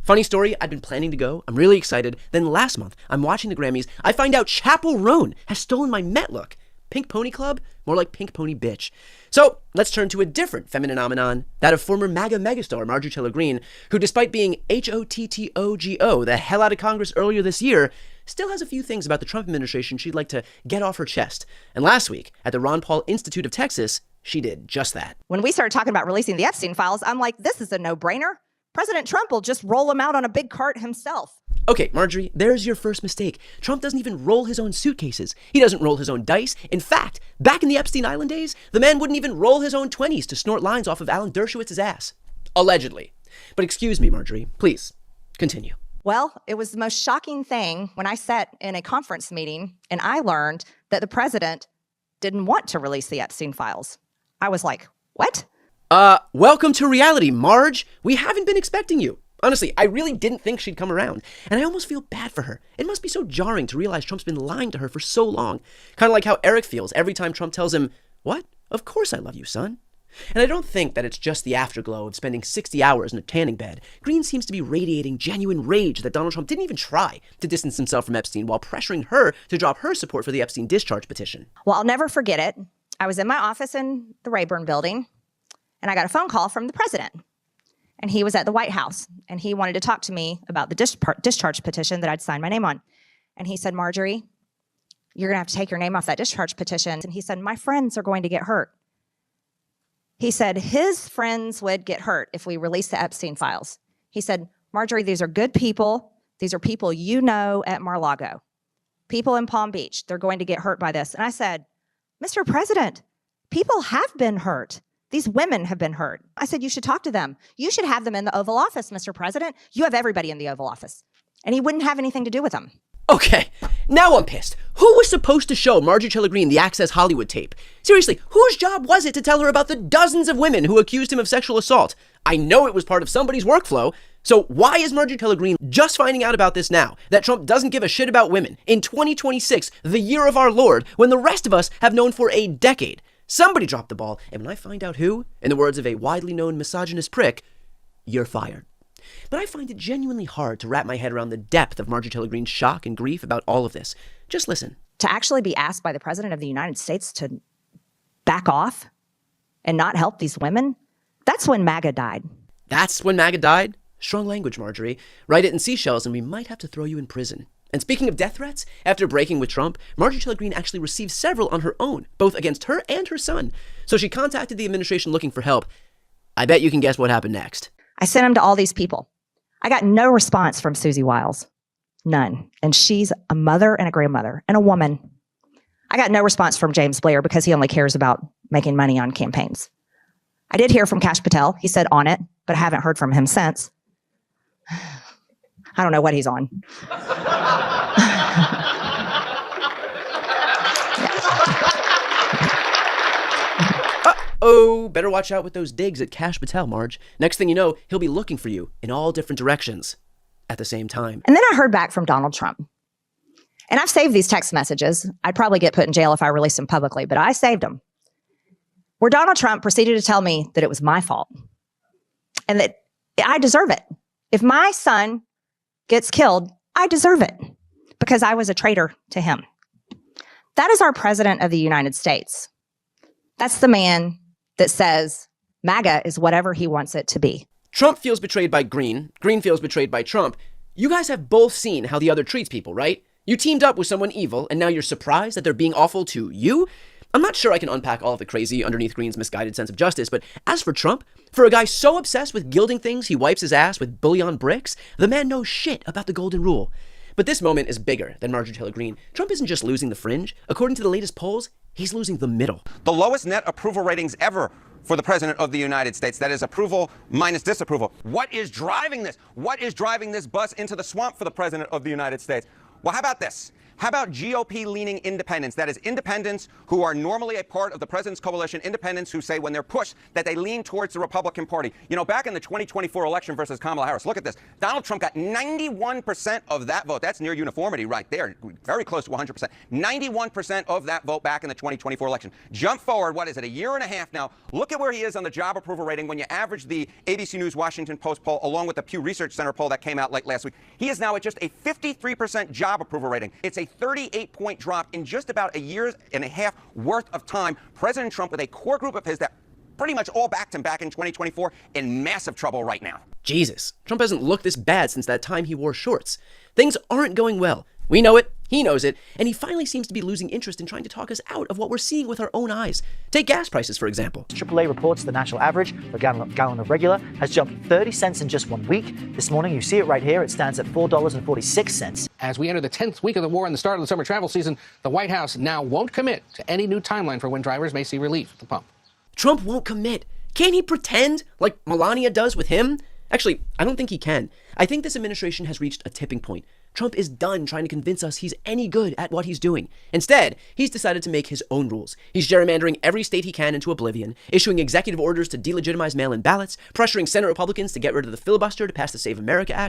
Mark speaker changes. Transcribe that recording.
Speaker 1: Funny story, I'd been planning to go. I'm really excited. Then last month, I'm watching the Grammys. I find out Chappell Roan has stolen my Met look. Pink Pony Club? More like Pink Pony Bitch. So let's turn to a different feminine phenomenon, that of former MAGA megastar Marjorie Taylor Greene, who despite being HOTTOGO the hell out of Congress earlier this year, still has a few things about the Trump administration she'd like to get off her chest. And last week, at the Ron Paul Institute of Texas, she did just that.
Speaker 2: When we started talking about releasing the Epstein files, I'm like, this is a no-brainer. President Trump will just roll them out on a big cart himself.
Speaker 1: Okay, Marjorie, there's your first mistake. Trump doesn't even roll his own suitcases. He doesn't roll his own dice. In fact, back in the Epstein Island days, the man wouldn't even roll his own 20s to snort lines off of Alan Dershowitz's ass. Allegedly. But excuse me, Marjorie, please, continue.
Speaker 2: Well, it was the most shocking thing when I sat in a conference meeting and I learned that the president didn't want to release the Epstein files. I was like, what?
Speaker 1: Welcome to reality, Marge. We haven't been expecting you. Honestly, I really didn't think she'd come around, and I almost feel bad for her. It must be so jarring to realize Trump's been lying to her for so long. Kind of like how Eric feels every time Trump tells him, "What? Of course I love you, son." And I don't think that it's just the afterglow of spending 60 hours in a tanning bed. Greene seems to be radiating genuine rage that Donald Trump didn't even try to distance himself from Epstein while pressuring her to drop her support for the Epstein discharge petition.
Speaker 2: Well, I'll never forget it. I was in my office in the Rayburn building, and I got a phone call from the president. And he was at the White House, and he wanted to talk to me about the discharge petition that I'd signed my name on. And he said, Marjorie, you're going to have to take your name off that discharge petition. And he said, my friends are going to get hurt. He said his friends would get hurt if we released the Epstein files. He said, Marjorie, these are good people. These are people you know at Mar-a-Lago. People in Palm Beach, they're going to get hurt by this. And I said, Mr. President, people have been hurt. These women have been hurt. I said, you should talk to them. You should have them in the Oval Office, Mr. President. You have everybody in the Oval Office. And he wouldn't have anything to do with them.
Speaker 1: Okay, now I'm pissed. Who was supposed to show Marjorie Taylor Greene the Access Hollywood tape? Seriously, whose job was it to tell her about the dozens of women who accused him of sexual assault? I know it was part of somebody's workflow. So why is Marjorie Taylor Greene just finding out about this now, that Trump doesn't give a shit about women in 2026, the year of our Lord, when the rest of us have known for a decade? Somebody dropped the ball, and when I find out who, in the words of a widely known misogynist prick, you're fired. But I find it genuinely hard to wrap my head around the depth of Marjorie Taylor Greene's shock and grief about all of this. Just listen.
Speaker 2: To actually be asked by the President of the United States to back off and not help these women, that's when MAGA died.
Speaker 1: That's when MAGA died? Strong language, Marjorie. Write it in seashells and we might have to throw you in prison. And speaking of death threats, after breaking with Trump, Marjorie Taylor Greene actually received several on her own, both against her and her son. So she contacted the administration looking for help. I bet you can guess what happened next.
Speaker 2: I sent them to all these people. I got no response from Susie Wiles. None. And she's a mother and a grandmother and a woman. I got no response from James Blair because he only cares about making money on campaigns. I did hear from Kash Patel. He said on it, but I haven't heard from him since. I don't know what he's on.
Speaker 1: Oh, better watch out with those digs at Kash Patel, Marge. Next thing you know, he'll be looking for you in all different directions at the same time.
Speaker 2: And then I heard back from Donald Trump. And I've saved these text messages. I'd probably get put in jail if I released them publicly, but I saved them. Where Donald Trump proceeded to tell me that it was my fault and that I deserve it. If my son gets killed, I deserve it because I was a traitor to him. That is our President of the United States. That's the man that says MAGA is whatever he wants it to be.
Speaker 1: Trump feels betrayed by Greene. Greene feels betrayed by Trump. You guys have both seen how the other treats people, right? You teamed up with someone evil, and now you're surprised that they're being awful to you? I'm not sure I can unpack all of the crazy underneath Greene's misguided sense of justice, but as for Trump, for a guy so obsessed with gilding things he wipes his ass with bullion bricks, the man knows shit about the golden rule. But this moment is bigger than Marjorie Taylor Greene. Trump isn't just losing the fringe. According to the latest polls, he's losing the middle.
Speaker 3: The lowest net approval ratings ever for the President of the United States. That is approval minus disapproval. What is driving this? What is driving this bus into the swamp for the President of the United States? Well, how about this? How about GOP-leaning independents? That is, independents who are normally a part of the president's coalition, independents who say when they're pushed that they lean towards the Republican Party. You know, back in the 2024 election versus Kamala Harris, look at this. Donald Trump got 91% of that vote. That's near uniformity right there, very close to 100%. 91% of that vote back in the 2024 election. Jump forward, what is it, a year and a half now. Look at where he is on the job approval rating when you average the ABC News Washington Post poll along with the Pew Research Center poll that came out late last week. He is now at just a 53% job approval rating. It's a 38-point drop in just about a year and a half worth of time. President Trump, with a core group of his that pretty much all backed him back in 2024, in massive trouble right now.
Speaker 1: Jesus, Trump hasn't looked this bad since that time he wore shorts. Things aren't going well. We know it, he knows it, and he finally seems to be losing interest in trying to talk us out of what we're seeing with our own eyes. Take gas prices, for example.
Speaker 4: AAA reports the national average for a gallon of regular has jumped 30 cents in just 1 week. This morning, you see it right here. It stands at $4.46.
Speaker 5: As we enter the 10th week of the war and the start of the summer travel season, the White House now won't commit to any new timeline for when drivers may see relief at the pump.
Speaker 1: Trump won't commit. Can't he pretend like Melania does with him? Actually, I don't think he can. I think this administration has reached a tipping point. Trump is done trying to convince us he's any good at what he's doing. Instead, he's decided to make his own rules. He's gerrymandering every state he can into oblivion, issuing executive orders to delegitimize mail-in ballots, pressuring Senate Republicans to get rid of the filibuster to pass the Save America Act,